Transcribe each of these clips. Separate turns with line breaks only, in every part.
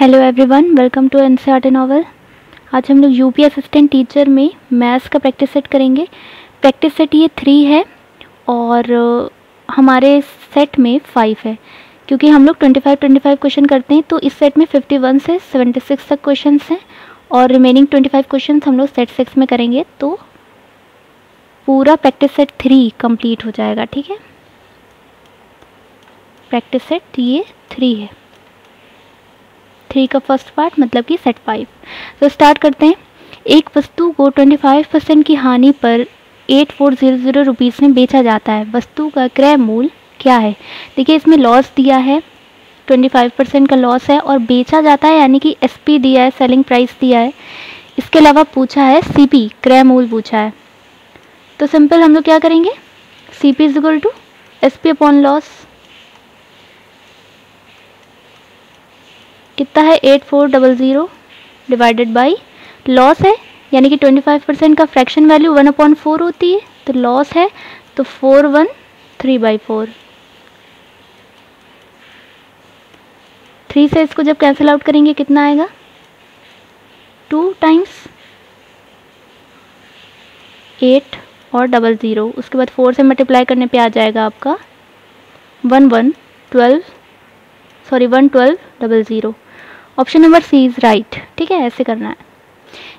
Hello everyone, welcome to NCERT novel. आज हम लोग यूपी असिस्टेंट टीचर में मैथ्स का प्रैक्टिस सेट करेंगे। प्रैक्टिस सेट ये 3 है और हमारे सेट में 5 है, क्योंकि हम लोग 25 क्वेश्चन करते हैं। तो इस सेट में 51 से 76 तक क्वेश्चन हैं और रिमेनिंग 25 क्वेश्चन हम लोग सेट 6 में करेंगे। तो पूरा प्रैक्टिस सेट 3 कंप्लीट हो जाएगा। ठीक है, प्रैक्टिस सेट ये 3 है, 3 का फर्स्ट पार्ट मतलब कि सेट 5। तो स्टार्ट करते हैं। एक वस्तु को 25% की हानि पर 8400 रुपीज़ में बेचा जाता है। वस्तु का क्रय मूल्य क्या है? देखिए, इसमें लॉस दिया है, 25% का लॉस है और बेचा जाता है यानी कि एसपी दिया है, सेलिंग प्राइस दिया है। इसके अलावा पूछा है सीपी, क्रय मूल्य पूछा है। तो सिंपल हम लोग क्या करेंगे, CP is equal to SP upon loss. कितना है 8400 डिवाइडेड बाई लॉस है, यानी कि 25% का फ्रैक्शन वैल्यू 1/4 होती है। तो लॉस है तो 413/4। 3 से इसको जब कैंसिल आउट करेंगे कितना आएगा, 2 टाइम्स 8 और 00, उसके बाद 4 से मल्टीप्लाई करने पे आ जाएगा आपका 11200। Option number C is right. ठीक है, ऐसे करना है।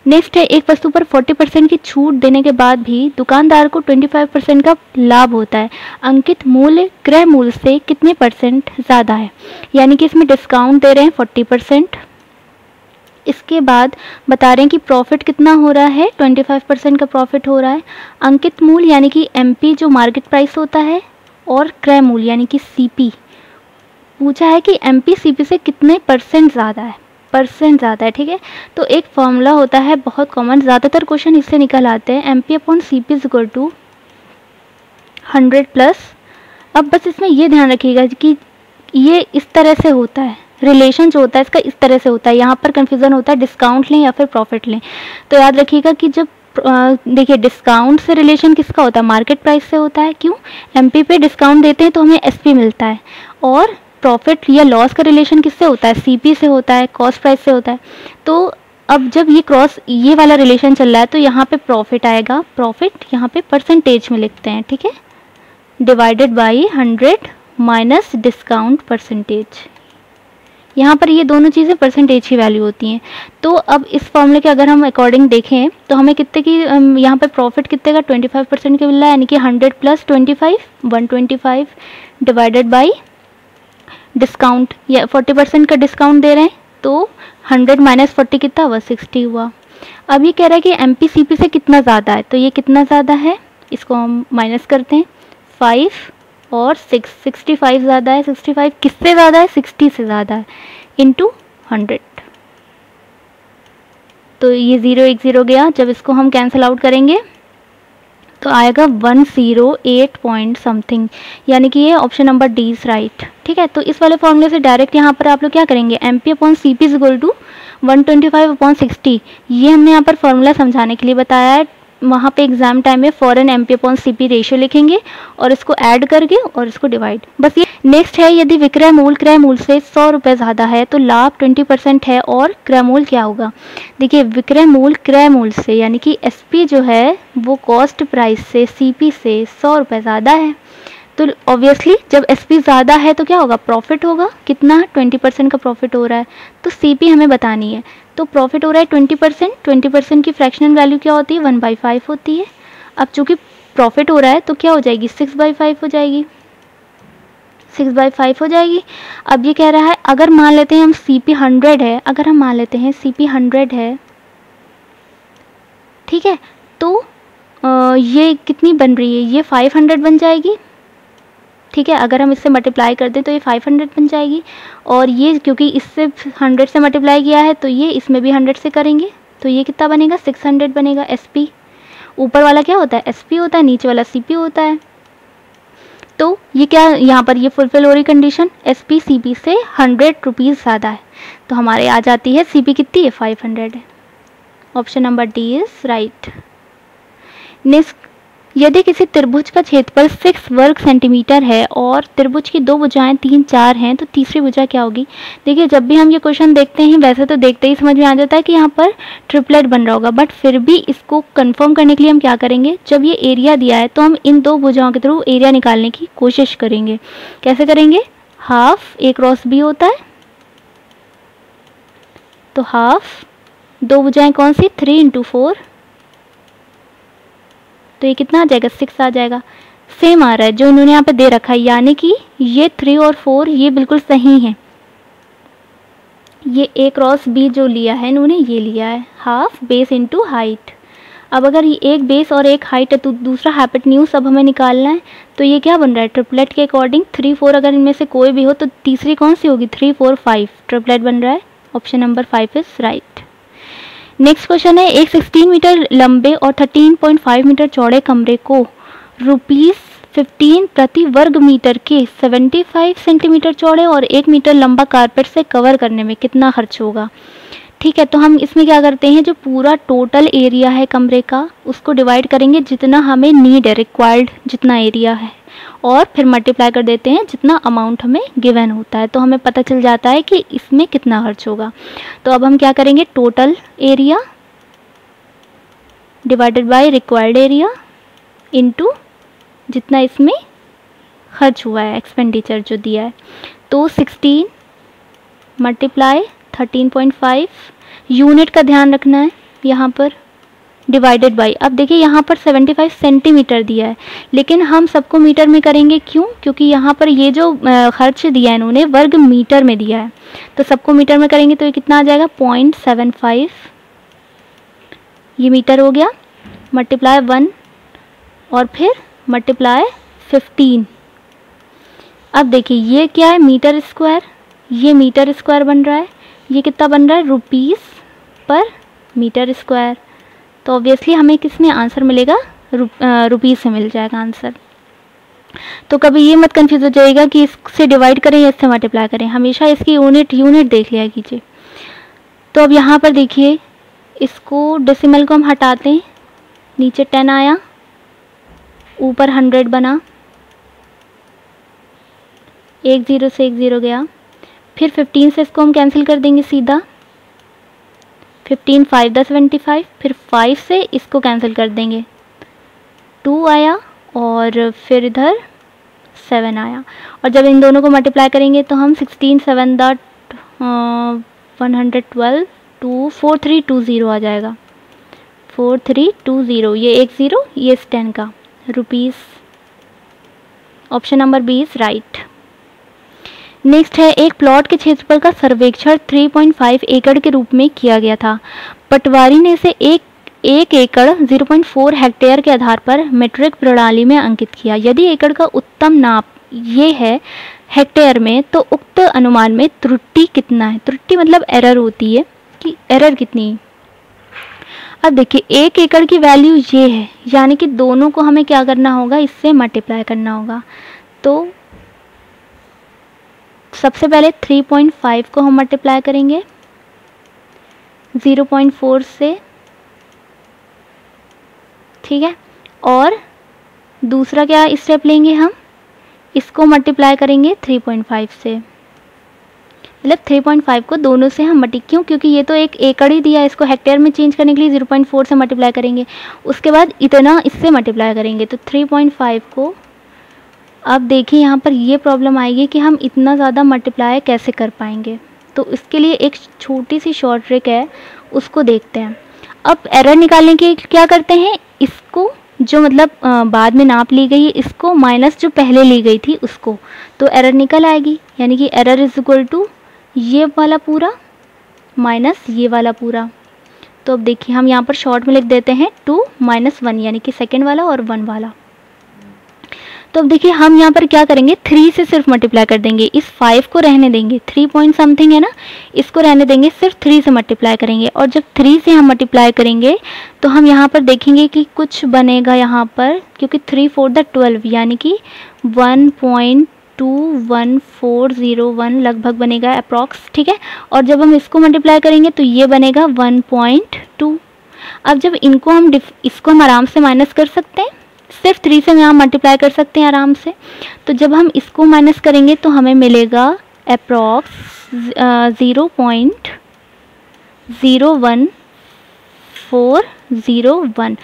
नेक्स्ट है, एक वस्तु पर 40% की छूट देने के बाद भी दुकानदार को 25% का लाभ होता है। अंकित मूल्य क्रय मूल्य से कितने परसेंट ज़्यादा है? यानी कि इसमें डिस्काउंट दे रहे हैं 40%। इसके बाद बता रहे हैं कि प्रॉफिट कितना हो रहा है, 25% का प्रॉफिट हो रहा है। अंकित मूल्य यानी कि एमपी जो मार्केट प्राइस होता है, और क्रय मूल्य यानी कि सीपी पूछा है कि एमपी सीपी से कितने परसेंट ज़्यादा है। ठीक है, तो एक फॉर्मूला होता है बहुत कॉमन, ज़्यादातर क्वेश्चन इससे निकल आते हैं। MP upon CP is equal to 100 plus. अब बस इसमें ये ध्यान रखिएगा कि ये इस तरह से होता है, रिलेशन जो होता है इसका इस तरह से होता है। यहाँ पर कन्फ्यूज़न होता है डिस्काउंट लें या फिर प्रॉफिट लें। तो याद रखिएगा कि जब देखिए डिस्काउंट से रिलेशन किसका होता है, मार्केट प्राइस से होता है। क्यों? एमपी पे डिस्काउंट देते हैं तो हमें एसपी मिलता है। और प्रॉफिट या लॉस का रिलेशन किससे होता है, सीपी से होता है, कॉस्ट प्राइस से होता है। तो अब जब ये वाला रिलेशन चल रहा है तो यहाँ पे प्रॉफिट आएगा। प्रॉफिट यहाँ पे परसेंटेज में लिखते हैं। ठीक है, divided by 100 minus discount percentage. यहाँ पर ये दोनों चीज़ें परसेंटेज की वैल्यू होती हैं। तो अब इस फॉर्मूले के अगर हम अकॉर्डिंग देखें तो हमें कितने की यहाँ पर प्रॉफिट कितने का 25% का मिल रहा है, यानी कि 100 प्लस 25 125 डिवाइडेड बाई डिस्काउंट, या 40% का डिस्काउंट दे रहे हैं तो 100 माइनस 40 कितना हुआ, 60 हुआ। अब ये कह रहा है कि एमपी सीपी से कितना ज़्यादा है, तो ये कितना ज़्यादा है, इसको हम माइनस करते हैं। 5 और 6, 65 ज़्यादा है। 65 किससे ज़्यादा है, 60 से ज़्यादा है, इंटू 100। तो ये 0 1 0 गया। जब इसको हम कैंसिल आउट करेंगे तो आएगा 108 पॉइंट समथिंग, यानी कि ये option number D is right. ठीक है, तो इस वाले फॉर्मूले से डायरेक्ट यहाँ पर आप लोग क्या करेंगे, MP upon CP is equal to 125 upon 60। ये हमने यहाँ पर फॉर्मूला समझाने के लिए बताया है। वहाँ पे एग्जाम टाइम में फॉरन एमपी अपॉन सीपी रेशियो लिखेंगे और इसको ऐड करके और इसको डिवाइड, बस ये। नेक्स्ट है, यदि विक्रय मूल्य क्रय मूल्य से 100 रुपये ज़्यादा है तो लाभ 20% है और क्रय मूल्य क्या होगा। देखिए, विक्रय मूल्य क्रय मूल्य से यानी कि एसपी जो है वो कॉस्ट प्राइस से सीपी से 100 रुपये ज़्यादा है। तो ऑब्वियसली जब एसपी ज़्यादा है तो क्या होगा, प्रॉफिट होगा। कितना, 20% का प्रॉफिट हो रहा है। तो सीपी हमें बतानी है। तो प्रॉफिट हो रहा है 20%। 20% की फ्रैक्शनल वैल्यू क्या होती है, 1/5 होती है। अब चूँकि प्रॉफिट हो रहा है तो क्या हो जाएगी, 6/5 हो जाएगी, 6/5 हो जाएगी। अब ये कह रहा है अगर मान लेते हैं हम सीपी 100 है, अगर हम मान लेते हैं सीपी 100 है, ठीक है, तो ये कितनी बन रही है, ये 500 बन जाएगी। ठीक है, अगर हम इससे मल्टीप्लाई कर दें तो ये 500 बन जाएगी। और ये क्योंकि इससे 100 से मल्टीप्लाई किया है तो ये इसमें भी 100 से करेंगे तो ये कितना बनेगा, 600 बनेगा। एसपी ऊपर वाला क्या होता है, एसपी होता है, नीचे वाला सीपी होता है। तो ये क्या, यहाँ पर ये फुलफिल हो रही कंडीशन, एसपी सीपी से 100 रुपीज़ ज़्यादा है। तो हमारे आ जाती है सीपी कितनी है, 500 है। Option number D is right. Next यदि किसी त्रिभुज का क्षेत्रफल 6 वर्ग सेंटीमीटर है और त्रिभुज की दो भुजाएं 3, 4 हैं तो तीसरी भुजा क्या होगी। देखिए जब भी हम ये क्वेश्चन देखते हैं वैसे तो देखते ही समझ में आ जाता है कि यहाँ पर ट्रिपलेट बन रहा होगा, बट फिर भी इसको कंफर्म करने के लिए हम क्या करेंगे, जब ये एरिया दिया है तो हम इन दो भुजाओं के थ्रू एरिया निकालने की कोशिश करेंगे। कैसे करेंगे, हाफ A क्रॉस B होता है, तो हाफ, दो भुजाएं कौन सी, 3 × 4, तो ये कितना आ जाएगा, 6 आ जाएगा। सेम आ रहा है जो इन्होंने यहाँ पे दे रखा है, यानी कि ये 3 और 4 ये बिल्कुल सही है। ये A क्रॉस B जो लिया है इन्होंने ये लिया है हाफ बेस इनटू हाइट। अब अगर ये एक बेस और एक हाइट है तो दूसरा हाइपोटेन्यूज अब हमें निकालना है, तो ये क्या बन रहा है, ट्रिपलेट के अकॉर्डिंग 3, 4 अगर इनमें से कोई भी हो तो तीसरी कौन सी होगी, 3, 4, 5 ट्रिपलेट बन रहा है। Option number 5 is right. Next question है, एक 16 मीटर लंबे और 13.5 मीटर चौड़े कमरे को ₹15 प्रति वर्ग मीटर के 75 सेंटीमीटर चौड़े और 1 मीटर लंबा कारपेट से कवर करने में कितना खर्च होगा। ठीक है, तो हम इसमें क्या करते हैं, जो पूरा टोटल एरिया है कमरे का उसको डिवाइड करेंगे जितना हमें नीड है, रिक्वायर्ड जितना एरिया है, और फिर मल्टीप्लाई कर देते हैं जितना अमाउंट हमें गिवन होता है, तो हमें पता चल जाता है कि इसमें कितना खर्च होगा। तो अब हम क्या करेंगे, total area divided by required area into जितना इसमें खर्च हुआ है, एक्सपेंडिचर जो दिया है, तो 16 मल्टीप्लाई 13.5, यूनिट का ध्यान रखना है यहाँ पर, डिवाइडेड बाई, अब देखिए यहाँ पर 75 सेंटीमीटर दिया है लेकिन हम सबको मीटर में करेंगे, क्यों, क्योंकि यहाँ पर ये जो खर्च दिया है इन्होंने वर्ग मीटर में दिया है, तो सबको मीटर में करेंगे तो ये कितना आ जाएगा, 0.75, ये मीटर हो गया, मल्टीप्लाई 1 और फिर मल्टीप्लाई 15। अब देखिए ये क्या है, मीटर स्क्वायर, ये मीटर स्क्वायर बन रहा है, ये कितना बन रहा है, ₹/मीटर स्क्वायर, तो ऑब्वियसली हमें किसमें आंसर मिलेगा, रुपीज़ से मिल जाएगा आंसर। तो कभी ये मत कंफ्यूज हो जाएगा कि इससे डिवाइड करें या इससे मल्टीप्लाई करें, हमेशा इसकी यूनिट देख लिया कीजिए। तो अब यहाँ पर देखिए इसको डेसिमल को हम हटाते हैं, नीचे 10 आया, ऊपर 100 बना, एक 0 से एक 0 गया, फिर 15 से इसको हम कैंसिल कर देंगे सीधा, 15 5 10 25, फिर 5 से इसको कैंसिल कर देंगे, 2 आया और फिर इधर 7 आया, और जब इन दोनों को मल्टीप्लाई करेंगे तो हम 16 7 112 2 4320 आ जाएगा, 4320, ये एक 0 ये इस 10 का, rupees. Option number B is right. Next है, एक प्लॉट के क्षेत्रफल का सर्वेक्षण 3.5 एकड़ के रूप में किया गया था। पटवारी ने इसे एक एकड़ 0.4 हेक्टेयर के आधार पर मीट्रिक प्रणाली में अंकित किया। यदि एकड़ का उत्तम नाप ये है हेक्टेयर में, तो उक्त अनुमान में त्रुटि कितना है। त्रुटि मतलब एरर होती है कि एरर कितनी है। अब देखिए 1 एकड़ की वैल्यू ये है, यानी कि दोनों को हमें क्या करना होगा, इससे मल्टीप्लाई करना होगा। तो सबसे पहले 3.5 को हम मल्टीप्लाई करेंगे 0.4 से, ठीक है, और दूसरा क्या स्टेप लेंगे हम, इसको मल्टीप्लाई करेंगे 3.5 से, मतलब 3.5 को दोनों से हम क्यों, क्योंकि ये तो एक एकड़ ही दिया है, इसको हेक्टेयर में चेंज करने के लिए 0.4 से मल्टीप्लाई करेंगे, उसके बाद इतना इससे मल्टीप्लाई करेंगे, तो 3.5 को, अब देखिए यहाँ पर ये प्रॉब्लम आएगी कि हम इतना ज़्यादा मल्टीप्लाई कैसे कर पाएंगे। तो इसके लिए एक छोटी सी शॉर्ट ट्रिक है, उसको देखते हैं। अब एरर निकालने के क्या करते हैं, इसको जो मतलब बाद में नाप ली गई है इसको माइनस जो पहले ली गई थी उसको, तो एरर निकल आएगी, यानी कि एरर इज इक्वल टू ये वाला पूरा माइनस ये वाला पूरा। तो अब देखिए हम यहाँ पर शॉर्ट में लिख देते हैं 2 - 1, यानी कि सेकेंड वाला और 1 वाला। तो अब देखिए हम यहाँ पर क्या करेंगे, 3 से सिर्फ मल्टीप्लाई कर देंगे, इस 5 को रहने देंगे, 3 पॉइंट समथिंग है ना, इसको रहने देंगे, सिर्फ 3 से मल्टीप्लाई करेंगे। और जब 3 से हम मल्टीप्लाई करेंगे तो हम यहाँ पर देखेंगे कि कुछ बनेगा यहाँ पर, क्योंकि 3 4 12 यानी कि 1.21401 लगभग बनेगा अप्रॉक्स, ठीक है। और जब हम इसको मल्टीप्लाई करेंगे तो ये बनेगा 1.2। अब जब इनको हम इसको हम आराम से माइनस कर सकते हैं, सिर्फ 3 से यहाँ मल्टीप्लाई कर सकते हैं आराम से। तो जब हम इसको माइनस करेंगे तो हमें मिलेगा अप्रॉक्स 0.01401।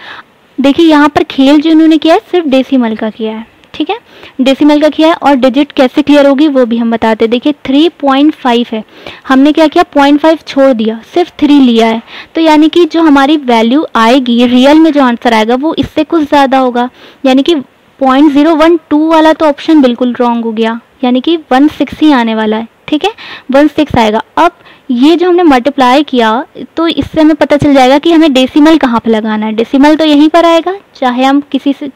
देखिए यहाँ पर खेल जो इन्होंने किया है सिर्फ डेसिमल का किया है, ठीक है, डेसिमल का किया है। और डिजिट कैसे क्लियर होगी वो भी हम बताते हैं। देखिए 3.5 है, हमने क्या किया 0.5 छोड़ दिया, सिर्फ 3 लिया है। तो यानी कि जो हमारी वैल्यू आएगी रियल में, जो आंसर आएगा वो इससे कुछ ज़्यादा होगा। यानी कि 0.012 वाला तो ऑप्शन बिल्कुल रॉन्ग हो गया, यानी कि 16 ही आने वाला है, ठीक है, 16 आएगा। अब ये जो हमने मल्टीप्लाई किया तो इससे हमें पता चल जाएगा कि हमें डेसिमल कहाँ पर लगाना है। डेसिमल तो यहीं पर आएगा, चाहे हम किसी से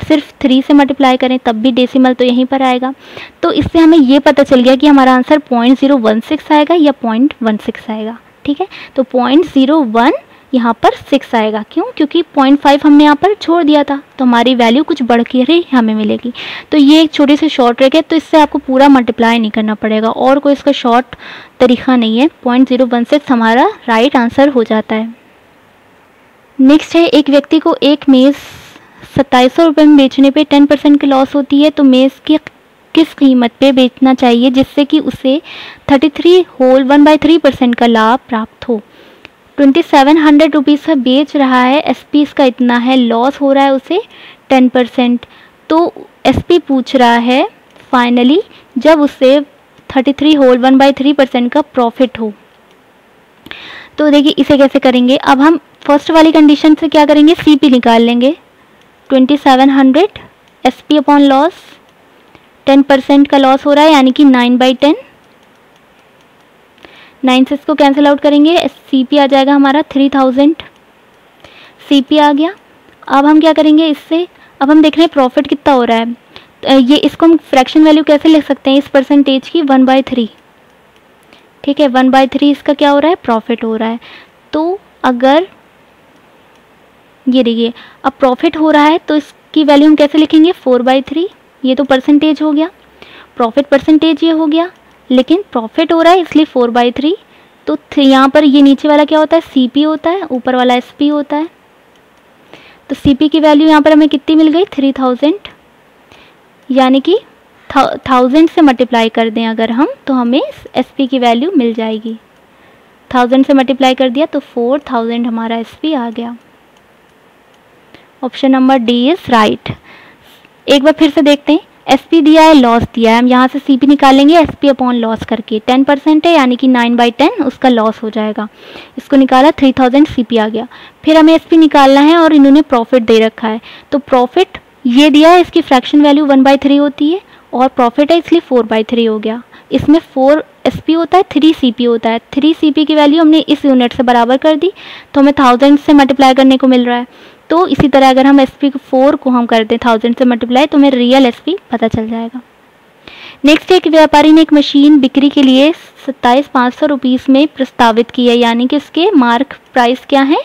सिर्फ 3 से मल्टीप्लाई करें तब भी डेसिमल तो यहीं पर आएगा। तो इससे हमें ये पता चल गया कि हमारा आंसर 0.016 आएगा या 0.16 आएगा, ठीक है। तो 0.01 यहाँ पर 6 आएगा, क्यों? क्योंकि 0.5 हमने यहाँ पर छोड़ दिया था, तो हमारी वैल्यू कुछ बढ़ के ही हमें मिलेगी। तो ये एक छोटी सी शॉर्ट ट्रिक है, तो इससे आपको पूरा मल्टीप्लाई नहीं करना पड़ेगा, और कोई इसका शॉर्ट तरीका नहीं है। 0.016 हमारा राइट आंसर हो जाता है। नेक्स्ट है, एक व्यक्ति को एक मेज़ 2700 रुपये में बेचने पे 10% की लॉस होती है, तो मेज़ की किस कीमत पे बेचना चाहिए जिससे कि उसे 33 होल 1/3% का लाभ प्राप्त हो। 2700 रुपीज़ का बेच रहा है, एसपी इसका इतना है, लॉस हो रहा है उसे 10%। तो एसपी पूछ रहा है फाइनली जब उसे 33 होल 1/3% का प्रॉफिट हो। तो देखिए इसे कैसे करेंगे। अब हम फर्स्ट वाली कंडीशन से क्या करेंगे, सीपी निकाल लेंगे। 2700 एसपी अपॉन लॉस, 10% का लॉस हो रहा है यानी कि 9/10। 9 से इसको कैंसिल आउट करेंगे, सीपी आ जाएगा हमारा 3000। सीपी आ गया। अब हम क्या करेंगे इससे, अब हम देख रहे हैं प्रॉफिट कितना हो रहा है। ये इसको हम फ्रैक्शन वैल्यू कैसे लिख सकते हैं इस परसेंटेज की, 1/3, ठीक है। 1/3 इसका क्या हो रहा है, प्रॉफिट हो रहा है। तो अगर ये देखिए अब प्रॉफिट हो रहा है तो इसकी वैल्यू हम कैसे लिखेंगे, 4/3। ये तो परसेंटेज हो गया, प्रॉफिट परसेंटेज ये हो गया, लेकिन प्रॉफिट हो रहा है इसलिए 4/3। तो यहाँ पर ये नीचे वाला क्या होता है, सीपी होता है, ऊपर वाला एसपी होता है। तो सीपी की वैल्यू यहाँ पर हमें कितनी मिल गई, 3000, यानी कि 1000 से मल्टीप्लाई कर दें अगर हम, तो हमें एसपी की वैल्यू मिल जाएगी। 1000 से मल्टीप्लाई कर दिया तो 4000 हमारा एसपी आ गया। Option number D is right. एक बार फिर से देखते हैं, एसपी दिया है, लॉस दिया है, हम यहाँ से सीपी निकालेंगे एसपी अपॉन लॉस करके। 10% है यानी कि 9/10 उसका लॉस हो जाएगा। इसको निकाला, 3000 सीपी आ गया। फिर हमें एसपी निकालना है और इन्होंने प्रॉफिट दे रखा है, तो प्रॉफिट ये दिया है, इसकी फ्रैक्शन वैल्यू 1/3 होती है और प्रॉफिट है इसलिए 4/3 हो गया। इसमें 4 एसपी होता है, 3 सीपी होता है। 3 सीपी की वैल्यू हमने इस यूनिट से बराबर कर दी, तो हमें 1000 से मल्टीप्लाई करने को मिल रहा है। तो इसी तरह अगर हम एसपी को 4 को हम कर दें 1000 से मल्टीप्लाई, तो हमें रियल एसपी पता चल जाएगा। नेक्स्ट, एक व्यापारी ने एक मशीन बिक्री के लिए 27,500 रुपीज़ में प्रस्तावित की है, यानी कि उसके मार्क प्राइस क्या है,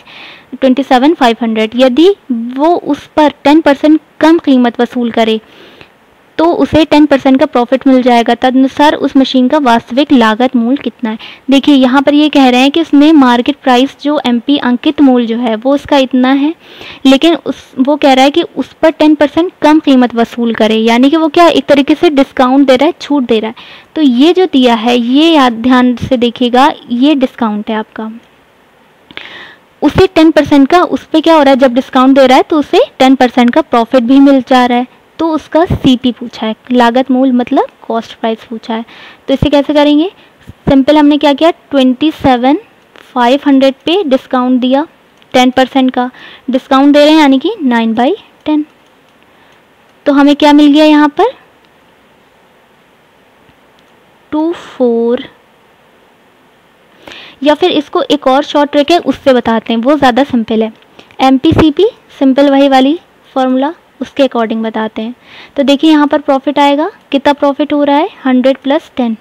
27,500। यदि वो उस पर 10% कम कीमत वसूल करे तो उसे 10% का प्रॉफिट मिल जाएगा। तदनुसार उस मशीन का वास्तविक लागत मूल्य कितना है। देखिए यहाँ पर ये कह रहे हैं कि उसमें मार्केट प्राइस जो एमपी अंकित मूल्य जो है वो उसका इतना है, लेकिन वो कह रहा है कि उस पर 10% कम कीमत वसूल करे, यानी कि वो क्या एक तरीके से डिस्काउंट दे रहा है, छूट दे रहा है। तो ये जो दिया है ये याद ध्यान से देखिएगा, ये डिस्काउंट है आपका। उसे 10% का उस पर क्या हो रहा है, जब डिस्काउंट दे रहा है तो उसे 10% का प्रॉफिट भी मिल जा रहा है। तो उसका सीपी पूछा है, लागत मूल्य मतलब कॉस्ट प्राइस पूछा है। तो इसे कैसे करेंगे, सिंपल हमने क्या किया, 27,500 पे डिस्काउंट दिया, 10% का डिस्काउंट दे रहे हैं यानी कि 9/10। तो हमें क्या मिल गया यहाँ पर 24। या फिर इसको एक और शॉर्ट ट्रिक है उससे बताते हैं, वो ज़्यादा सिंपल है। एमपीसीपी सिंपल वही वाली फॉर्मूला, उसके अकॉर्डिंग बताते हैं। तो देखिए यहाँ पर प्रॉफिट आएगा, कितना प्रॉफिट हो रहा है 100 + 10,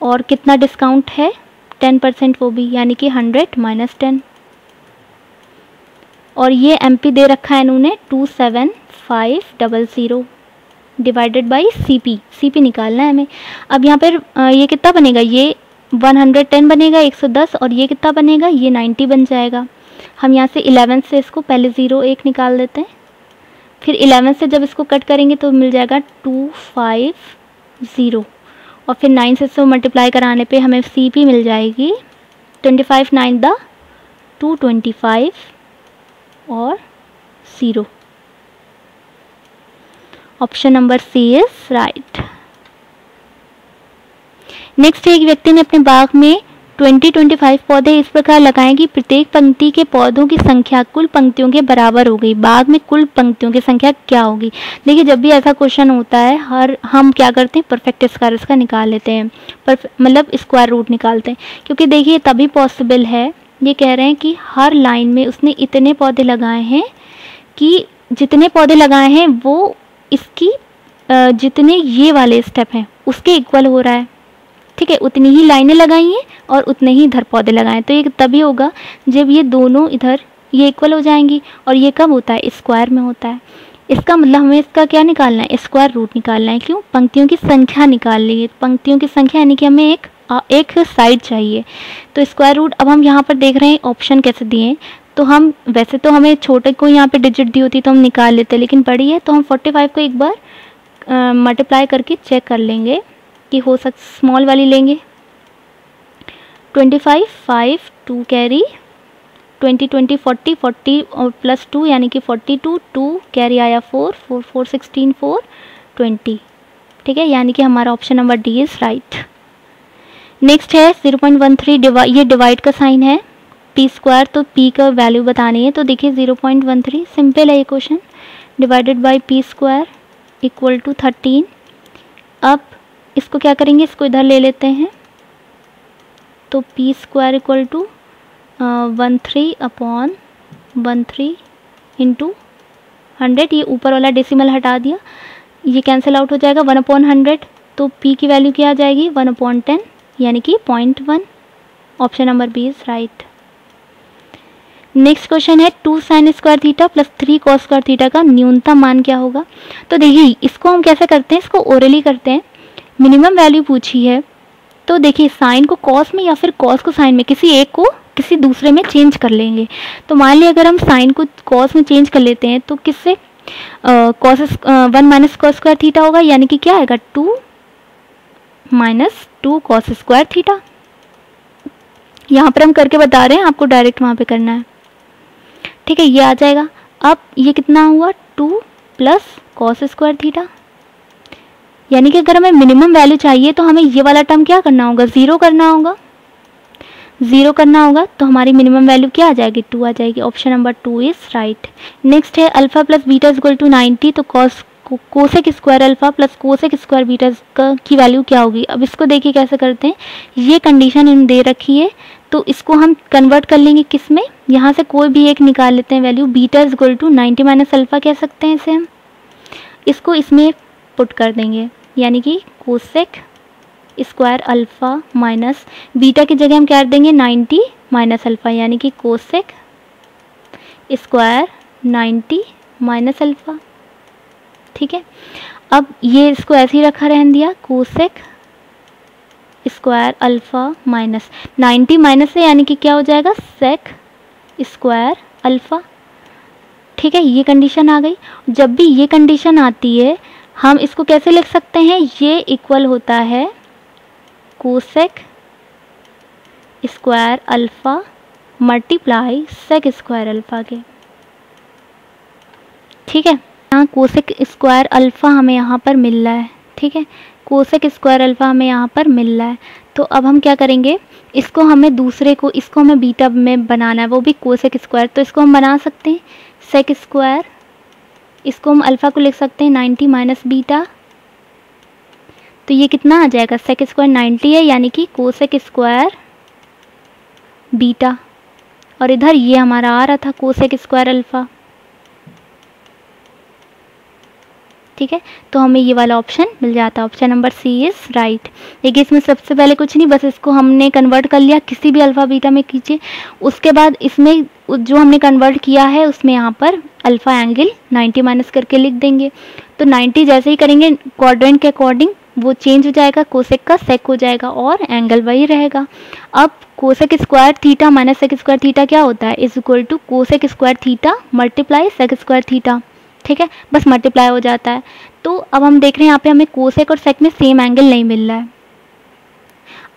और कितना डिस्काउंट है 10% वो भी, यानी कि 100 - 10। और ये एमपी दे रखा है इन्होंने 27,500 डिवाइडेड बाई सीपी। सीपी निकालना है हमें। अब यहाँ पर ये कितना बनेगा, ये 110 बनेगा 110, और ये कितना बनेगा, ये 90 बन जाएगा। हम यहाँ से 11 से इसको पहले 0 1 निकाल देते हैं, फिर 11 से जब इसको कट करेंगे तो मिल जाएगा 250 और फिर 9 से इसको मल्टीप्लाई कराने पे हमें CP मिल जाएगी 25 9 द 225 और 0। Option number C is right. Next, एक व्यक्ति ने अपने बाग में 20-25 पौधे इस प्रकार लगाएं कि प्रत्येक पंक्ति के पौधों की संख्या कुल पंक्तियों के बराबर हो गई। बाग में कुल पंक्तियों की संख्या क्या होगी? देखिए, जब भी ऐसा क्वेश्चन होता है हम क्या करते हैं, परफेक्ट स्क्वायर इसका निकाल लेते हैं, मतलब स्क्वायर रूट निकालते हैं, क्योंकि देखिए तभी पॉसिबल है। ये कह रहे हैं कि हर लाइन में उसने इतने पौधे लगाए हैं कि जितने पौधे लगाए हैं वो इसकी जितने ये वाले स्टेप हैं उसके इक्वल हो रहा है, ठीक है। उतनी ही लाइनें लगाई हैं और उतने ही इधर पौधे लगाए, तो ये तभी होगा जब ये दोनों इधर ये इक्वल हो जाएंगी। और ये कब होता है? स्क्वायर में होता है। इसका मतलब हमें इसका क्या निकालना है? स्क्वायर रूट निकालना है। क्यों? पंक्तियों की संख्या निकालनी है। पंक्तियों की संख्या यानी कि हमें एक साइड चाहिए, तो स्क्वायर रूट। अब हम यहाँ पर देख रहे हैं ऑप्शन कैसे दिए हैं, तो हम वैसे तो हमें छोटे को यहाँ पे डिजिट दी होती तो हम निकाल लेते, लेकिन बड़ी है तो हम 45 को एक बार मल्टीप्लाई करके चेक कर लेंगे कि हो स्मॉल वाली लेंगे। 25 5 2 कैरी 20 20 40 40 और प्लस 2 यानी कि 42 2 कैरी आया 4 4 4 16 4 20, ठीक है। यानी कि हमारा option number D is right. Next है 0.13 ये डिवाइड का साइन है, पी स्क्वायर, तो पी का वैल्यू बतानी है। तो देखिए 0.13 सिंपल है ये question, divided by P square equal to 13। अब इसको क्या करेंगे, इसको इधर ले लेते हैं, तो P square equal to 13/13 into 100। ये ऊपर वाला डेसिमल हटा दिया, ये कैंसिल आउट हो जाएगा 1/100, तो पी की वैल्यू क्या आ जाएगी 1/10 यानी कि 0.1। Option number B is right. Next question है 2 sin square theta plus 3 cos square theta का न्यूनतम मान क्या होगा? तो देखिए इसको हम कैसे करते हैं, इसको ओरली करते हैं। मिनिमम वैल्यू पूछी है, तो देखिए साइन को कॉस में या फिर कॉस को साइन में, किसी एक को किसी दूसरे में चेंज कर लेंगे। तो मान लिया अगर हम साइन को कॉस में चेंज कर लेते हैं तो किससे 1 माइनस कॉस स्क्वायर थीटा होगा, यानी कि क्या आएगा 2 माइनस 2 cos स्क्वायर थीटा। यहाँ पर हम करके बता रहे हैं, आपको डायरेक्ट वहाँ पे करना है, ठीक है। ये आ जाएगा। अब ये कितना हुआ 2 प्लस cos स्क्वायर थीटा, यानी कि अगर हमें मिनिमम वैल्यू चाहिए तो हमें ये वाला टर्म क्या करना होगा, 0 करना होगा। 0 करना होगा तो हमारी मिनिमम वैल्यू क्या आ जाएगी 2 आ जाएगी। Option number 2 is right. Next है alpha plus beta equal to 90, तो cosec square alpha plus cosec square beta की वैल्यू क्या होगी? अब इसको देखिए कैसे करते हैं, ये कंडीशन इन दे रखी है तो इसको हम कन्वर्ट कर लेंगे किस में, यहाँ से कोई भी एक निकाल लेते हैं value. Beta is equal to 90 minus alpha कह सकते हैं इसे हम, इसको इसमें पुट कर देंगे, यानी कि cosec square alpha minus beta की जगह हम क्या देंगे 90 माइनस अल्फा, यानी कि कोसेक स्क्वायर 90 माइनस अल्फा, ठीक है। अब ये इसको ऐसे ही रखा रहने दिया, cosec square alpha minus 90 minus है यानी कि क्या हो जाएगा सेक स्क्वायर अल्फा, ठीक है। ये कंडीशन आ गई। जब भी ये कंडीशन आती है हम इसको कैसे लिख सकते हैं, ये इक्वल होता है cosec square alpha multiply sec square alpha के, ठीक है। यहाँ कोसेक स्क्वायर अल्फा हमें यहाँ पर मिल रहा है, ठीक है। कोसेक स्क्वायर अल्फा हमें यहाँ पर मिल रहा है, तो अब हम क्या करेंगे, इसको हमें दूसरे को, इसको हमें बीटा में बनाना है, वो भी कोसेक स्क्वायर, तो इसको हम बना सकते हैं सेक स्क्वायर, इसको हम अल्फ़ा को लिख सकते हैं 90 माइनस बीटा, तो ये कितना आ जाएगा सेक स्क्वायर 90 है यानी कि कोसेक स्क्वायर बीटा, और इधर ये हमारा आ रहा था कोसेक स्क्वायर अल्फ़ा, ठीक है। तो हमें ये वाला ऑप्शन मिल जाता है। Option number C is right. देखिए इसमें सबसे पहले कुछ नहीं, बस इसको हमने कन्वर्ट कर लिया, किसी भी अल्फ़ा बीटा में कीजिए, उसके बाद इसमें जो हमने कन्वर्ट किया है उसमें यहाँ पर अल्फ़ा एंगल 90 माइनस करके लिख देंगे, तो 90 जैसे ही करेंगे क्वाड्रेंट के अकॉर्डिंग वो चेंज हो जाएगा, कोसेक का सेक हो जाएगा और एंगल वही रहेगा। अब cosec square theta minus sec square theta क्या होता है, is equal to cosec square theta multiply sec square theta, ठीक है, बस मल्टीप्लाई हो जाता है। तो अब हम देख रहे हैं यहाँ पे हमें कोसेक और सेक में सेम एंगल नहीं मिल रहा है।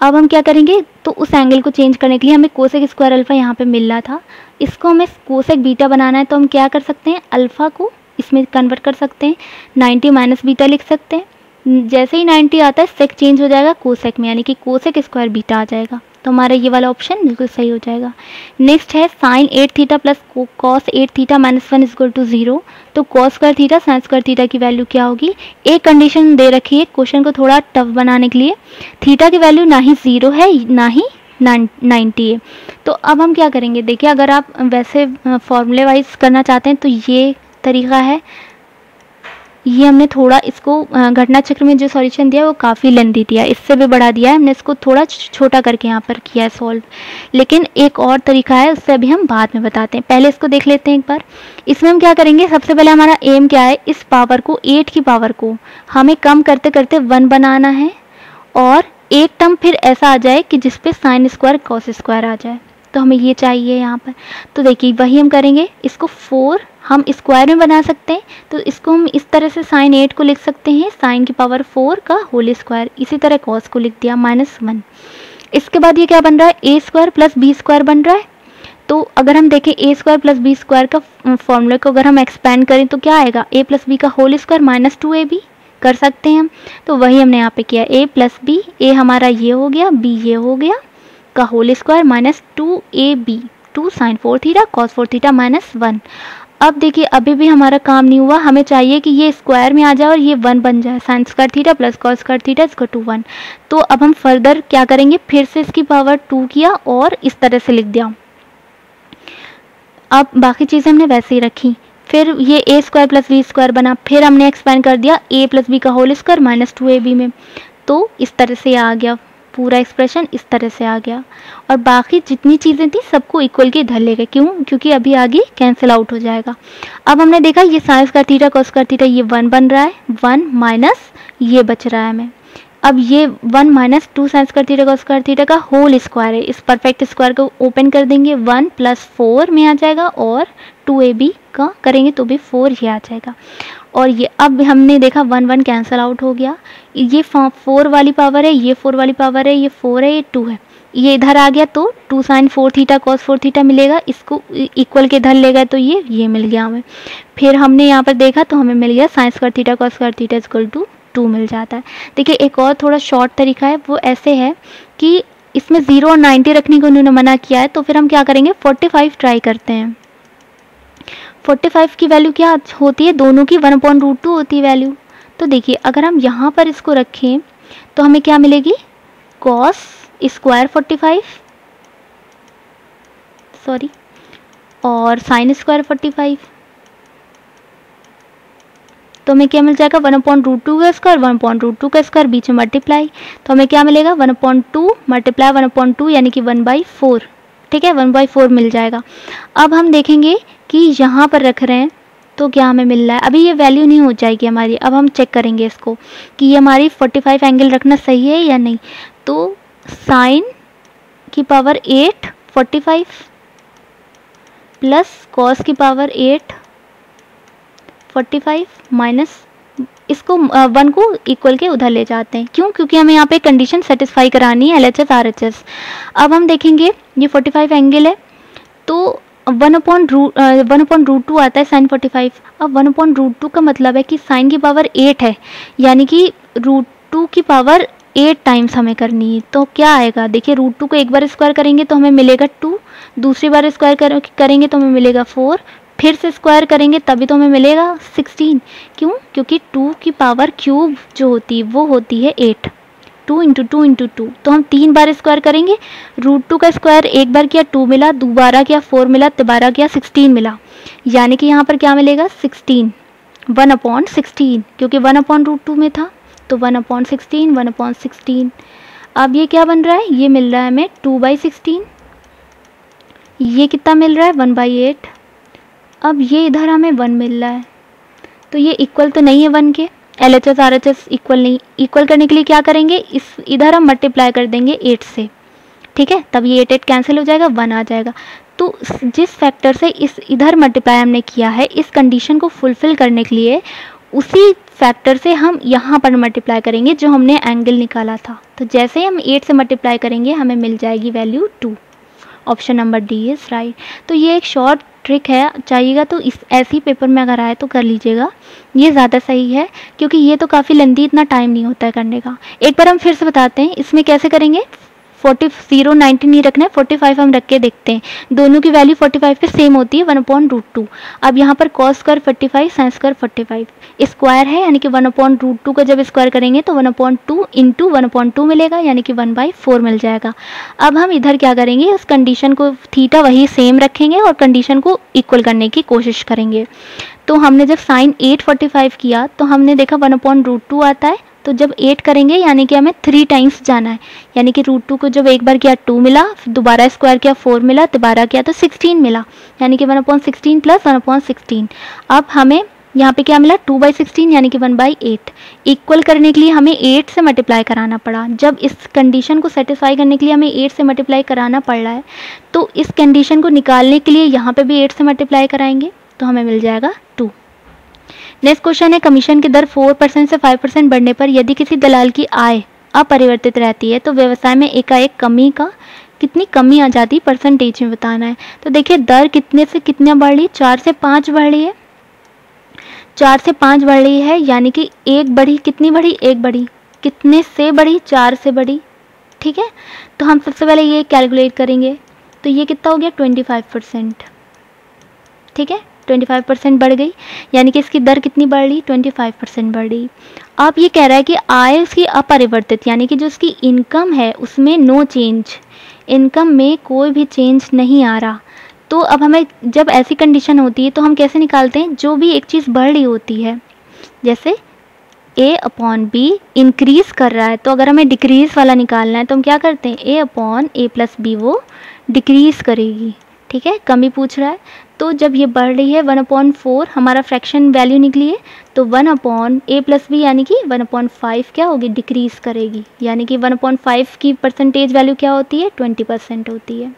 अब हम क्या करेंगे, तो उस एंगल को चेंज करने के लिए हमें कोसेक स्क्वायर अल्फ़ा यहाँ पे मिल रहा था, इसको हमें कोसेक बीटा बनाना है, तो हम क्या कर सकते हैं, अल्फ़ा को इसमें कन्वर्ट कर सकते हैं, 90 माइनस बीटा लिख सकते हैं। जैसे ही 90 आता है सेक चेंज हो जाएगा कोसेक में, यानी कि कोसेक स्क्वायर बीटा आ जाएगा। तो हमारा ये वाला ऑप्शन बिल्कुल सही हो जाएगा। नेक्स्ट है sine 8 theta plus cos 8 theta minus 1 equal to 0। तो cos square theta sine square theta की वैल्यू क्या होगी। एक कंडीशन दे रखी है क्वेश्चन को थोड़ा टफ बनाने के लिए, थीटा की वैल्यू ना ही 0 है ना ही 90 है। तो अब हम क्या करेंगे, देखिए अगर आप वैसे फॉर्मूले वाइज करना चाहते हैं तो ये तरीका है। ये हमने थोड़ा इसको घटना चक्र में जो सॉल्यूशन दिया वो काफ़ी लेंथी दिया, इससे भी बढ़ा दिया है हमने, इसको थोड़ा छोटा करके यहाँ पर किया है सॉल्व। लेकिन एक और तरीका है, उससे अभी हम बाद में बताते हैं, पहले इसको देख लेते हैं एक बार। इसमें हम क्या करेंगे, सबसे पहले हमारा एम क्या है, इस पावर को 8 की पावर को हमें कम करते करते 1 बनाना है, और एक टर्म फिर ऐसा आ जाए कि जिसपे साइन स्क्वायर कॉस स्क्वायर आ जाए, तो हमें ये चाहिए यहाँ पर। तो देखिए वही हम करेंगे, इसको 4 हम स्क्वायर में बना सकते हैं, तो इसको हम इस तरह से साइन 8 को लिख सकते हैं साइन की पावर 4 का होल स्क्वायर, इसी तरह कॉस को लिख दिया -1। इसके बाद ये क्या बन रहा है, ए स्क्वायर प्लस बी स्क्वायर बन रहा है। तो अगर हम देखें ए स्क्वायर प्लस बी स्क्वायर का फॉर्मूले को अगर हम एक्सपेंड करें तो क्या आएगा, ए प्लस बी का होल स्क्वायर -2ab कर सकते हैं हम। तो वही हमने यहाँ पे किया, ए प्लस बी, ए हमारा ये हो गया, बी ये हो गया का whole square -2ab, 2 sine 4 theta cos 4 theta -1। अब देखिए अभी भी हमारा काम नहीं हुआ, हमें चाहिए कि ये स्क्वायर में आ जाए और ये 1 बन जाए, sine square theta plus cos square theta equal to 1। तो अब हम फर्दर क्या करेंगे, फिर से इसकी पावर 2 किया और इस तरह से लिख दिया। अब बाकी चीज़ें हमने वैसे ही रखी, फिर ये ए स्क्वायर प्लस बी स्क्वायर बना, फिर हमने एक्सपेंड कर दिया ए प्लस बी का होल स्क्वायर -2ab में, तो इस तरह से आ गया पूरा एक्सप्रेशन, इस तरह से आ गया। और बाकी जितनी चीज़ें थी सबको इक्वल के इधर ले गए, क्यों, क्योंकि अभी आगे कैंसिल आउट हो जाएगा। अब हमने देखा ये sign square theta cos square theta ये 1 बन रहा है, 1 माइनस ये बच रहा है हमें। अब ये 1 minus 2 sign square theta cos square theta का होल स्क्वायर है, इस परफेक्ट स्क्वायर को ओपन कर देंगे, 1 प्लस 4 में आ जाएगा, और 2ab का करेंगे तो भी 4 ये आ जाएगा। और ये अब हमने देखा 1 1 कैंसिल आउट हो गया, ये 4 वाली पावर है, ये 4 वाली पावर है, ये 4 है, ये 2 है, ये इधर आ गया तो 2 साइन 4 थीटा कॉस 4 थीटा मिलेगा, इसको इक्वल के इधर ले गए तो ये मिल गया हमें। फिर हमने यहाँ पर देखा तो हमें मिल गया sine square theta cos square theta equal to 2 मिल जाता है। देखिए एक और थोड़ा शॉर्ट तरीका है, वो ऐसे है कि इसमें 0 और 90 रखने को उन्होंने मना किया है, तो फिर हम क्या करेंगे 45 ट्राई करते हैं। 45 की वैल्यू क्या होती है, दोनों की 1/√2 होती है वैल्यू। तो देखिए अगर हम यहाँ पर इसको रखें तो हमें क्या मिलेगी, कॉस स्क्वायर 45 सॉरी और साइन स्क्वायर 45, तो हमें क्या मिल जाएगा 1/√2 का स्क्वायर 1/√2 का स्क्वायर बीच में मल्टीप्लाई, तो हमें क्या मिलेगा 1/2 मल्टीप्लाई 1/2 यानी कि 1/4, ठीक है 1/4 मिल जाएगा। अब हम देखेंगे कि यहाँ पर रख रहे हैं तो क्या हमें मिल रहा है, अभी ये वैल्यू नहीं हो जाएगी हमारी। अब हम चेक करेंगे इसको कि ये हमारी 45 एंगल रखना सही है या नहीं। तो साइन की पावर 8 45 प्लस कॉस की पावर 8 45 माइनस इसको 1 को इक्वल के उधर ले जाते हैं, क्यों, क्योंकि हमें यहाँ पे कंडीशन सेटिस्फाई करानी है LHS RHS। अब हम देखेंगे ये 45 एंगल है तो 1/√2 आता है साइन 45। अब 1/√2 का मतलब है कि साइन की पावर 8 है, यानी कि √2 की पावर 8 टाइम्स हमें करनी है। तो क्या आएगा, देखिए √2 को एक बार स्क्वायर करेंगे तो हमें मिलेगा 2, दूसरी बार स्क्वायर करेंगे तो हमें मिलेगा 4, फिर से स्क्वायर करेंगे तभी तो हमें मिलेगा 16। क्यों, क्योंकि 2 की पावर क्यूब जो होती है वो होती है 8, 2 × 2 × 2, तो हम 3 बार स्क्वायर करेंगे, √2 का स्क्वायर एक बार किया 2 मिला, दोबारा किया 4 मिला, तिबारा किया 16 मिला, यानी कि यहाँ पर क्या मिलेगा 16, 1/16, क्योंकि 1/√2 में था तो 1/16, 1/16। अब ये क्या बन रहा है, ये मिल रहा है हमें 2/16, ये कितना मिल रहा है 1/8। अब ये इधर हमें 1 मिल रहा है, तो ये इक्वल तो नहीं है 1 के, LHS RHS इक्वल नहीं, इक्वल करने के लिए क्या करेंगे, इधर हम मल्टीप्लाई कर देंगे 8 से, ठीक है, तब ये 8 कैंसिल हो जाएगा, 1 आ जाएगा। तो जिस फैक्टर से इस इधर मल्टीप्लाई हमने किया है, इस कंडीशन को फुलफ़िल करने के लिए उसी फैक्टर से हम यहाँ पर मल्टीप्लाई करेंगे जो हमने एंगल निकाला था। तो जैसे ही हम 8 से मल्टीप्लाई करेंगे हमें मिल जाएगी value 2। Option number D is right. तो ये एक शॉर्ट ट्रिक है, चाहिएगा तो इस ऐसे ही पेपर में अगर आए तो कर लीजिएगा, ये ज़्यादा सही है क्योंकि ये तो काफ़ी लंबी, इतना टाइम नहीं होता है करने का। एक बार हम फिर से बताते हैं इसमें कैसे करेंगे। 0 90 नहीं रखना है, 45 हम रख के देखते हैं। दोनों की वैल्यू 45 पे सेम होती है, 1/√2। अब यहाँ पर cos square 45 sine square 45 square है, यानी कि 1/√2 का जब स्क्वायर करेंगे तो 1/2 इंटू 1/2 मिलेगा, यानी कि 1/4 मिल जाएगा। अब हम इधर क्या करेंगे, उस कंडीशन को थीटा वही सेम रखेंगे और कंडीशन को इक्वल करने की कोशिश करेंगे। तो हमने जब साइन 845 किया तो हमने देखा 1/√2 आता है, तो जब 8 करेंगे यानी कि हमें 3 टाइम्स जाना है, यानी कि √2 को जब एक बार किया 2 मिला, दोबारा स्क्वायर किया 4 मिला, दोबारा किया तो 16 मिला, यानी कि 1/16 प्लस 1/16। अब हमें यहाँ पे क्या मिला 2/16 यानी कि 1/8। इक्वल करने के लिए हमें 8 से मल्टीप्लाई कराना पड़ा। जब इस कंडीशन को सेटिस्फाई करने के लिए हमें 8 से मल्टीप्लाई कराना पड़ रहा है, तो इस कंडीशन को निकालने के लिए यहाँ पे भी 8 से मल्टीप्लाई कराएंगे तो हमें मिल जाएगा 2। नेक्स्ट क्वेश्चन है, कमीशन की दर 4% से 5% बढ़ने पर यदि किसी दलाल की आय अपरिवर्तित रहती है तो व्यवसाय में एकाएक कितनी कमी आ जाती है, परसेंटेज में बताना है। तो देखिए दर कितने से कितना बढ़ रही है, 4 से 5 बढ़ रही है, 4 से 5 बढ़ रही है, यानी कि एक बढ़ी, कितनी बढ़ी, एक बढ़ी, कितने से बढ़ी, 4 से बढ़ी। ठीक है, तो हम सबसे पहले ये कैलकुलेट करेंगे, तो ये कितना हो गया 25%। ठीक है, 25% बढ़ गई, यानी कि इसकी दर कितनी बढ़ रही, 25% बढ़ रही। अब ये कह रहा है कि आय उसकी अपरिवर्तित, यानी कि जो उसकी इनकम है उसमें नो चेंज, इनकम में कोई भी चेंज नहीं आ रहा। तो अब हमें जब ऐसी कंडीशन होती है तो हम कैसे निकालते हैं, जो भी एक चीज़ बढ़ रही होती है, जैसे A/B इंक्रीज कर रहा है, तो अगर हमें डिक्रीज वाला निकालना है तो हम क्या करते हैं, A/A+B वो डिक्रीज करेगी। ठीक है, कमी पूछ रहा है, तो जब ये बढ़ रही है 1/4 हमारा फ्रैक्शन वैल्यू निकली है, तो 1/A+B यानी कि 1/5 क्या होगी, डिक्रीज करेगी, यानी कि 1/5 की परसेंटेज वैल्यू क्या होती है, 20% होती है।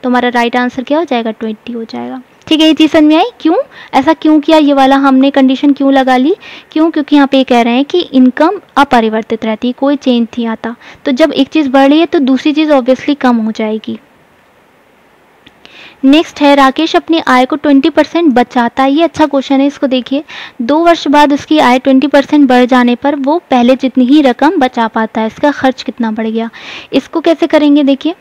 तो हमारा राइट आंसर क्या हो जाएगा, 20 हो जाएगा। ठीक है, ये चीज़ समझ में आई, क्यों ऐसा क्यों किया, ये वाला हमने कंडीशन क्यों लगा ली, क्यों, क्योंकि यहाँ पे कह रहे हैं कि इनकम अपरिवर्तित रहती है, कोई चेंज नहीं आता। तो जब एक चीज़ बढ़ रही है तो दूसरी चीज़ ऑब्वियसली कम हो जाएगी। नेक्स्ट है, राकेश अपनी आय को 20% बचाता है। ये अच्छा क्वेश्चन है, इसको देखिए। 2 वर्ष बाद उसकी आय 20% बढ़ जाने पर वो पहले जितनी ही रकम बचा पाता है, इसका खर्च कितना बढ़ गया। इसको कैसे करेंगे, देखिए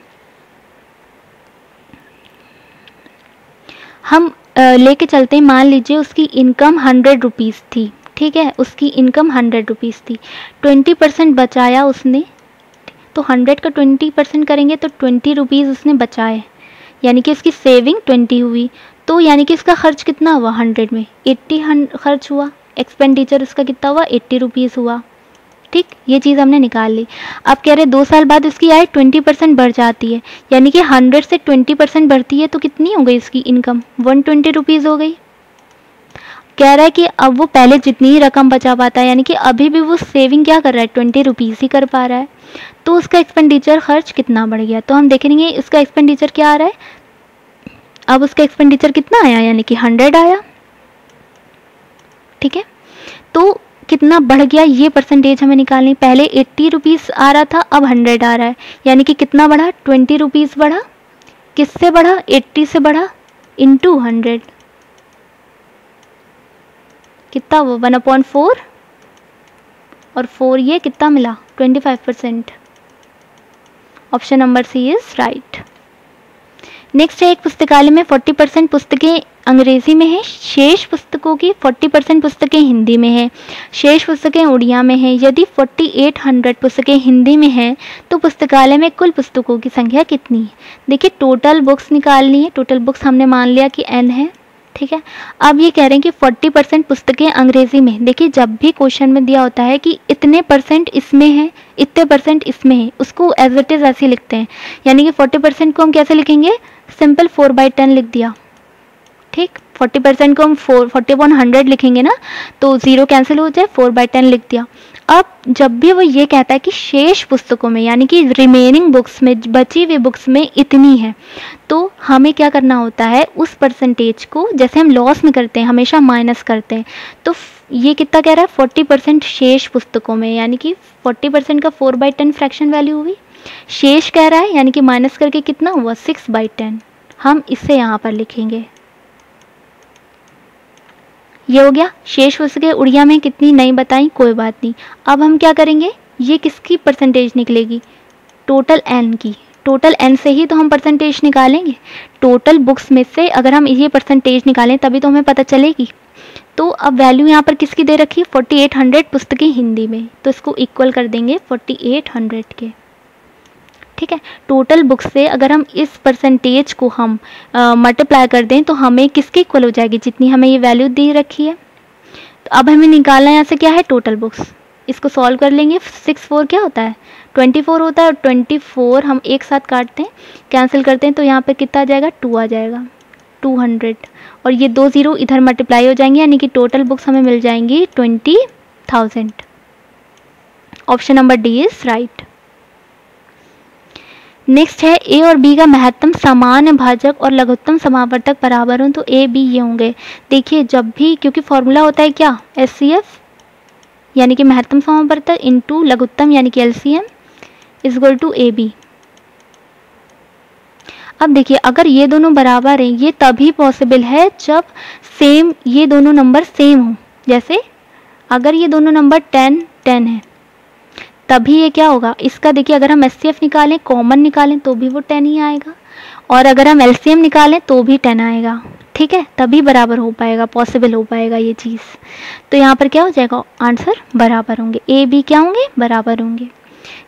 हम लेके चलते हैं। मान लीजिए उसकी इनकम 100 रुपीज़ थी, ठीक है, उसकी इनकम 100 रुपीज़ थी, 20% बचाया उसने, तो 100 का 20% करेंगे तो 20 रुपीज़ उसने बचाए, यानी कि इसकी सेविंग 20 हुई। तो यानी कि इसका खर्च कितना हुआ, 100 में 80 खर्च हुआ, एक्सपेंडिचर उसका कितना हुआ, 80 रुपीज़ हुआ। ठीक, ये चीज़ हमने निकाल ली। अब कह रहे 2 साल बाद उसकी आय 20% बढ़ जाती है, यानी कि 100 से 20% बढ़ती है, तो कितनी हो गई इसकी इनकम, 120 रुपीज़ हो गई। कह रहा है कि अब वो पहले जितनी ही रकम बचा पाता है, यानी कि अभी भी वो सेविंग क्या कर रहा है, 20 रुपीज़ ही कर पा रहा है, तो उसका एक्सपेंडिचर खर्च कितना बढ़ गया। तो हम देखेंगे इसका एक्सपेंडिचर क्या आ रहा है, अब उसका एक्सपेंडिचर कितना आया, यानी कि 100 आया। ठीक है, तो कितना बढ़ गया ये परसेंटेज हमें निकालनी। पहले 80 रुपीज़ आ रहा था, अब 100 आ रहा है, यानी कि कितना बढ़ा, 20 रुपीज़ बढ़ा। किससे बढ़ा, 80 से बढ़ा, इंटू 100 कितना वो 1/4, और 4 ये कितना मिला, 25%। Option number C is right. Next है, एक पुस्तकालय में 40% पुस्तकें अंग्रेजी में है, शेष पुस्तकों की 40% पुस्तकें हिंदी में है, शेष पुस्तकें उड़िया में है। यदि 4800 पुस्तकें हिंदी में हैं तो पुस्तकालय में कुल पुस्तकों की संख्या कितनी है। देखिए टोटल बुक्स निकालनी है, टोटल बुक्स हमने मान लिया कि n है। ठीक है, अब ये कह रहे हैं कि 40% पुस्तकें अंग्रेजी में। देखिए जब भी क्वेश्चन में दिया होता है कि इतने % इसमें है, इतने % इसमें है, उसको एज इट इज़ ऐसे लिखते हैं। यानी कि 40% को हम कैसे लिखेंगे, सिंपल 4/10 लिख दिया। ठीक, 40% को हम 40/100 लिखेंगे ना, तो 0 कैंसिल हो जाए, 4/10 लिख दिया। अब जब भी वो ये कहता है कि शेष पुस्तकों में, यानी कि रिमेनिंग बुक्स में, बची हुई बुक्स में इतनी है, तो हमें क्या करना होता है, उस परसेंटेज को जैसे हम लॉस में करते हैं हमेशा माइनस करते हैं। तो ये कितना कह रहा है, 40% शेष पुस्तकों में, यानी कि 40% का 4/10 फ्रैक्शन वैल्यू हुई। शेष कह रहा है यानी कि माइनस करके कितना हुआ, 6/10। हम इसे यहाँ पर लिखेंगे। ये हो गया शेष पुस्तकें। उड़िया में कितनी नहीं बताई, कोई बात नहीं। अब हम क्या करेंगे, ये किसकी परसेंटेज निकलेगी, टोटल एन की। टोटल एन से ही तो हम परसेंटेज निकालेंगे। टोटल बुक्स में से अगर हम ये परसेंटेज निकालें तभी तो हमें पता चलेगी। तो अब वैल्यू यहाँ पर किसकी दे रखी है, 4800 पुस्तकें हिंदी में, तो इसको इक्वल कर देंगे 4800 के। ठीक है, टोटल बुक्स से अगर हम इस परसेंटेज को हम मल्टीप्लाई कर दें तो हमें किसके इक्वल हो जाएगी, जितनी हमें ये वैल्यू दी रखी है। तो अब हमें निकालना यहाँ से क्या है, टोटल बुक्स। इसको सॉल्व कर लेंगे। 6 4 क्या होता है, 24 होता है, और 24 हम एक साथ काटते हैं, कैंसिल करते हैं, तो यहाँ पे कितना आ जाएगा, 2 आ जाएगा, 200। और ये 2 0 इधर मल्टीप्लाई हो जाएंगे, यानी कि टोटल बुक्स हमें मिल जाएंगी 20,000। Option number D is right. Next है, ए और बी का महत्तम समान भाजक और लघुत्तम समावर्तक बराबर हो तो ए बी ये होंगे। देखिए जब भी, क्योंकि फॉर्मूला होता है क्या, SCF यानी कि महत्तम समावर्तक इंटू लघुत्तम यानी कि LCM is equal to AB। अब देखिए अगर ये दोनों बराबर हैं, ये तभी पॉसिबल है जब सेम, ये दोनों नंबर सेम हो। जैसे अगर ये दोनों नंबर 10 10 है, तभी ये क्या होगा, इसका देखिए अगर हम SCF निकालें, कॉमन निकालें तो भी वो 10 ही आएगा, और अगर हम LCM निकालें तो भी 10 आएगा। ठीक है, तभी बराबर हो पाएगा, पॉसिबल हो पाएगा ये चीज़। तो यहाँ पर क्या हो जाएगा, आंसर बराबर होंगे, ए बी क्या होंगे, बराबर होंगे।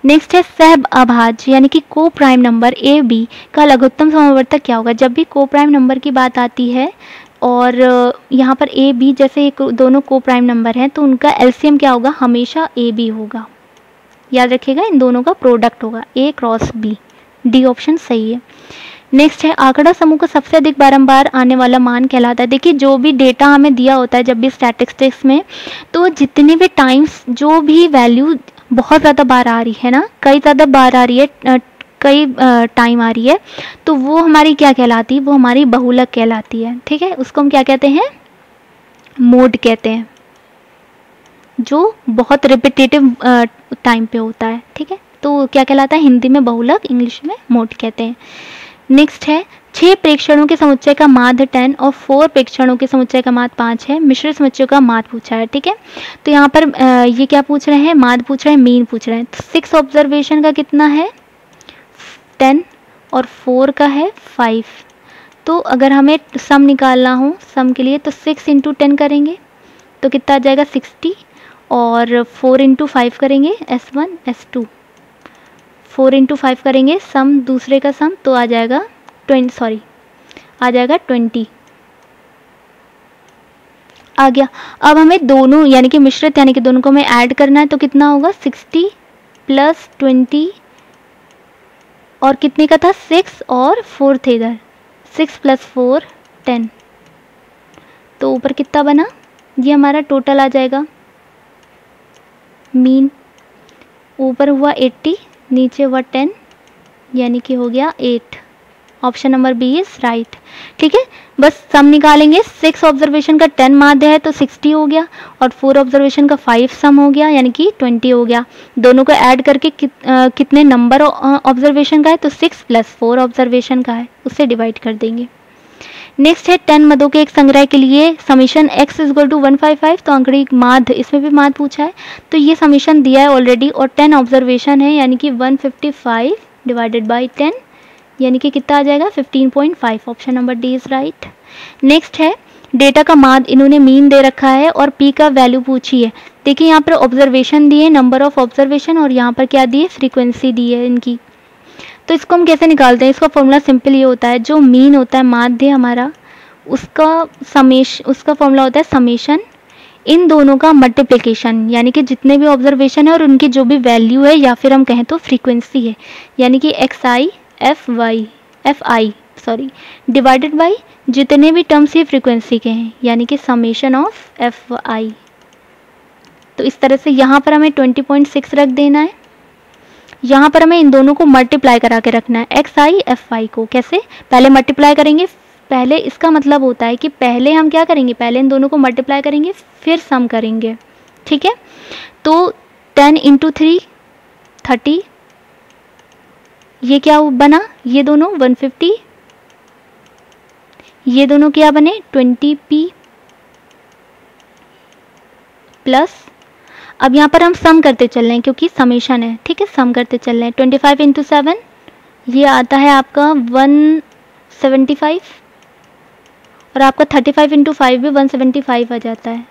नेक्स्ट है, सह अभाज्य यानी कि को प्राइम नंबर ए बी का लघुत्तम समावर्तक क्या होगा। जब भी को प्राइम नंबर की बात आती है और यहाँ पर ए बी जैसे दोनों को प्राइम नंबर हैं, तो उनका LCM क्या होगा, हमेशा ए बी होगा। याद रखिएगा, इन दोनों का प्रोडक्ट होगा A cross B। D option सही है। नेक्स्ट है, आंकड़ा समूह का सबसे अधिक बारंबार आने वाला मान कहलाता है। देखिए जो भी डेटा हमें दिया होता है जब भी स्टैटिस्टिक्स में, तो जितने भी टाइम्स जो भी वैल्यू बहुत ज़्यादा बार आ रही है ना, कई ज़्यादा बार आ रही है, कई टाइम आ रही है, तो वो हमारी क्या कहलाती है, वो हमारी बहुलक कहलाती है। ठीक है, उसको हम क्या कहते हैं, मोड कहते हैं, जो बहुत रिपीटेटिव टाइम पे होता है। ठीक है, तो क्या कहलाता है, हिंदी में बहुलक, इंग्लिश में मोड कहते हैं। नेक्स्ट है, 6 प्रेक्षणों के समुच्चय का माध्य 10 और 4 प्रेक्षणों के समुच्चय का माध्य 5 है। मिश्रित समुच्चयों का माध्य पूछा है। ठीक है, तो यहाँ पर ये क्या पूछ रहे हैं, माध्य पूछ रहे हैं, मीन पूछ रहे हैं। तो 6 ऑब्जर्वेशन का कितना है, 10 और 4 का है 5। तो अगर हमें सम निकालना हो, सम के लिए तो 6 × 10 करेंगे तो कितना आ जाएगा, 60, और 4 × 5 करेंगे, S1 S2, 4 × 5 करेंगे सम, दूसरे का सम, तो आ जाएगा 20 आ गया। अब हमें दोनों यानी कि मिश्रित यानी कि दोनों को हमें ऐड करना है, तो कितना होगा, 60 + 20, और कितने का था, 6 और 4 थे इधर, 6 + 4 10। तो ऊपर कितना बना, ये हमारा टोटल आ जाएगा। मीन ऊपर हुआ 80, नीचे हुआ 10, यानी कि हो गया 8। Option number B is right. ठीक है, बस सम निकालेंगे। 6 ऑब्जर्वेशन का 10 माध्य है तो 60 हो गया, और 4 ऑब्जर्वेशन का 5 सम हो गया, यानी कि 20 हो गया। दोनों को ऐड करके कितने नंबर ऑब्जर्वेशन का है, तो 6 + 4 ऑब्जर्वेशन का है, उससे डिवाइड कर देंगे। नेक्स्ट है, 10 मदों के एक संग्रह के लिए समीशन x = 155, तो अंकड़ी माध्य, इसमें भी माध्य पूछा है, तो ये समीशन दिया है ऑलरेडी, और 10 ऑब्जर्वेशन है, यानी कि 155 / 10, यानी कि कितना आ जाएगा, 15.5। Option number D is right. Next है, डेटा का माध्य इन्होंने मीन दे रखा है और p का वैल्यू पूछी है। देखिए यहाँ पर ऑब्जर्वेशन दिए, नंबर ऑफ ऑब्जर्वेशन, और यहाँ पर क्या दिए, फ्रीक्वेंसी दी है इनकी। तो इसको हम कैसे निकालते हैं, इसका फॉर्मूला सिंपल ये होता है, जो मीन होता है माध्य हमारा, उसका फॉर्मूला होता है समेशन इन दोनों का मल्टीप्लिकेशन, यानी कि जितने भी ऑब्जर्वेशन है और उनकी जो भी वैल्यू है, या फिर हम कहें तो फ्रीक्वेंसी है, यानी कि FI डिवाइडेड बाई जितने भी टर्म्स ये फ्रीक्वेंसी के हैं, यानी कि समेशन ऑफ FI। तो इस तरह से यहाँ पर हमें 20.6 रख देना है, यहाँ पर हमें इन दोनों को मल्टीप्लाई करा के रखना है, एक्स आई एफ वाई को। कैसे? पहले मल्टीप्लाई करेंगे, पहले इसका मतलब होता है कि पहले हम क्या करेंगे, पहले इन दोनों को मल्टीप्लाई करेंगे फिर सम करेंगे, ठीक है। तो 10 × 3 30, ये क्या बना, ये दोनों 150, ये दोनों क्या बने 20p प्लस, अब यहाँ पर हम सम करते चल रहे हैं क्योंकि समेशन है, ठीक है, सम करते चल रहे हैं। 25 × 7 ये आता है आपका 175, और आपका 35 × 5 भी 175 आ जाता है,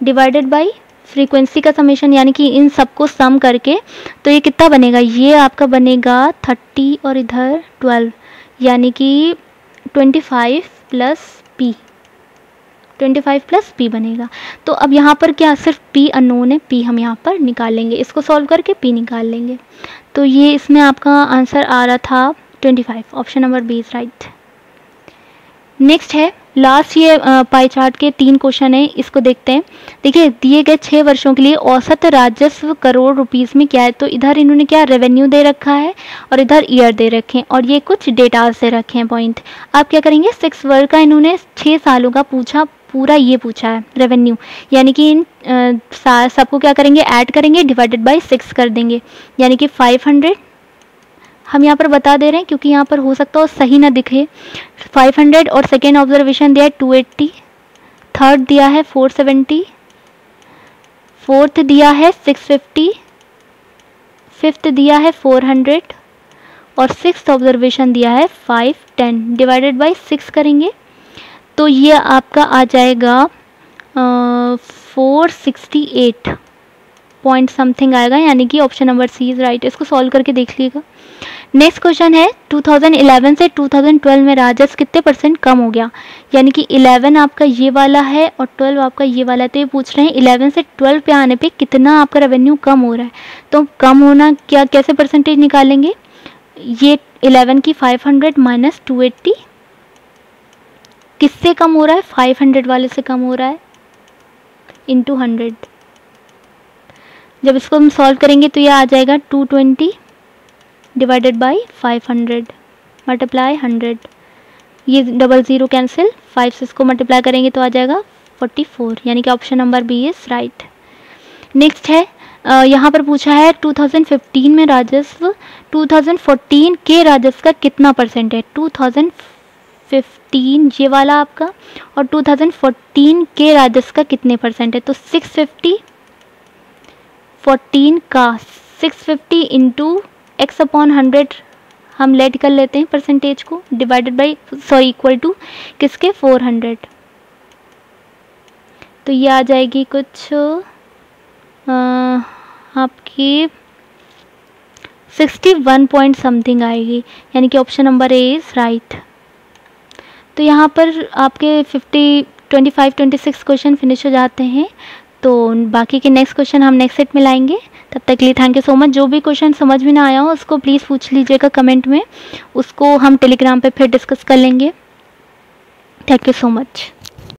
डिवाइडेड बाई फ्रीक्वेंसी का समेशन, यानी कि इन सबको सम करके तो ये कितना बनेगा, ये आपका बनेगा 30 और इधर 12, यानी कि 25 प्लस p बनेगा। तो अब यहाँ पर क्या सिर्फ p अननोन है, p हम यहाँ पर निकाल लेंगे, इसको सॉल्व करके p निकाल लेंगे। तो ये इसमें आपका आंसर आ रहा था 25, option number B is right. Next है लास्ट, ये पाई चार्ट के 3 क्वेश्चन है, इसको देखते हैं। देखिए दिए गए 6 वर्षों के लिए औसत राजस्व करोड़ रुपीस में क्या है, तो इधर इन्होंने क्या रेवेन्यू दे रखा है और इधर ईयर दे रखे हैं और ये कुछ डेटास दे रखे हैं पॉइंट। आप क्या करेंगे 6 वर्ष का इन्होंने 6 सालों का पूरा ये पूछा है रेवेन्यू, यानी कि इन सबको क्या करेंगे ऐड करेंगे, डिवाइडेड बाय 6 कर देंगे, यानी कि 500 हम यहाँ पर बता दे रहे हैं क्योंकि यहाँ पर हो सकता है सही ना दिखे। 500 और सेकेंड ऑब्जर्वेशन दिया है 280, थर्ड दिया है 470, फोर्थ दिया है 650, फिफ्थ दिया है 400 और सिक्स्थ ऑब्जर्वेशन दिया है 510, डिवाइडेड बाय 6 करेंगे तो ये आपका आ जाएगा 468 पॉइंट समथिंग आएगा, यानी कि option number C is right. इसको सॉल्व करके देख लीजिएगा। नेक्स्ट क्वेश्चन है 2011 से 2012 में राजस्व कितने % कम हो गया, यानी कि 11 आपका ये वाला है और 12 आपका ये वाला है। तो ये पूछ रहे हैं 11 से 12 पे आने पे कितना आपका रेवेन्यू कम हो रहा है, तो कम होना क्या कैसे परसेंटेज निकालेंगे, ये 11 की 500 माइनस 280 किससे कम हो रहा है, 500 वाले से कम हो रहा है, इंटू 100। जब इसको हम सॉल्व करेंगे तो ये आ जाएगा 220 डिवाइडेड बाई 500 मल्टीप्लाई 100, ये 00 कैंसिल, 5 से इसको मल्टीप्लाई करेंगे तो आ जाएगा 44, यानी कि option number B is right. Next है यहाँ पर पूछा है 2015 में राजस्व 2014 के राजस्व का कितना % है, 2015 ये वाला आपका और 2014 के राजस्व का कितने % है, तो 650 14 का 650 इंटू x अपॉन 100 हम लेट कर लेते हैं परसेंटेज को, डिवाइडेड बाई इक्वल टू किसके 400, तो ये आ जाएगी कुछ आपकी 61 पॉइंट समथिंग आएगी, यानी कि option number A is right. तो यहाँ पर आपके 25-26 क्वेश्चन फिनिश हो जाते हैं, तो बाकी के नेक्स्ट क्वेश्चन हम नेक्स्ट सेट में लाएंगे। तब तक के लिए थैंक यू सो मच। जो भी क्वेश्चन समझ में ना आया हो उसको प्लीज़ पूछ लीजिएगा कमेंट में, उसको हम टेलीग्राम पे फिर डिस्कस कर लेंगे। Thank you so much.